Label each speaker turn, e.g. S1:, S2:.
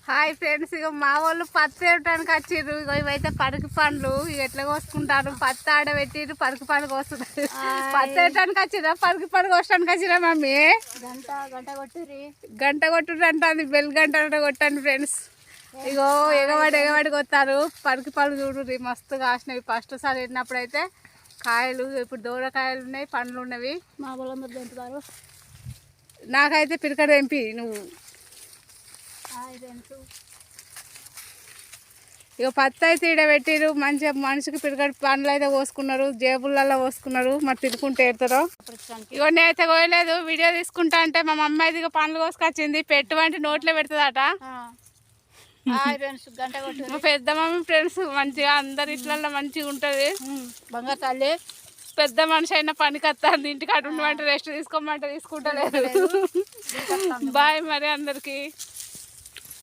S1: Hi friends, ఇక మా వాళ్ళు పత్తి వేయటానికి వచ్చిర్రు. ఇక ఇవైతే పరికి పండ్లు ఇక ఎట్లా కోసుకుంటారు. పత్తి ఆడబెట్టిర్రు, పరికి పండు కోస్తున్నారు. పత్తి వేయటానికి వచ్చిరా, పరికి పండు కోసడానికి వచ్చిరా మమ్మీ? గంట కొట్టుర్రు అంటుంది. బెల్ గంట కొట్టండి ఫ్రెండ్స్. ఇగో ఎగవాడి కొత్తారు. పరికి పండ్లు చూడుర్రి, మస్తు కాసినవి. ఫస్ట్ సారి వెళ్ళినప్పుడు అయితే కాయలు, ఇప్పుడు దూరకాయలు ఉన్నాయి, పండ్లు ఉన్నవి.
S2: మా పొలంలో తెంపుతారు.
S1: నాకైతే పిరికడ తెంపి నువ్వు. ఇక పత్తి అయితే ఈడ పెట్టిరు. మంచిగా మనిషికి పిరికడి పండ్లు అయితే కోసుకున్నారు, జేబులలో కోసుకున్నారు. మరి తినుకుంటే ఏడుతారో. ఇగో నేనైతే కోయలేదు, వీడియో తీసుకుంటా అంటే మా మమ్మీ అయితే ఇక పండ్లు కోసుకొచ్చింది. పెట్టువంటి నోట్లో పెడుతుందట. మా పెద్ద మమ్మీ ఫ్రెండ్స్ మంచిగా అందరి ఇట్లలో మంచిగా ఉంటుంది.
S2: బంగారు తల్లి
S1: పెద్ద మనిషి అయినా పనికి వస్తుంది. ఇంటికి అటు ఉండమంటే రెస్ట్ తీసుకోమంటే తీసుకుంటలేదు. బాయ్ మరి అందరికి.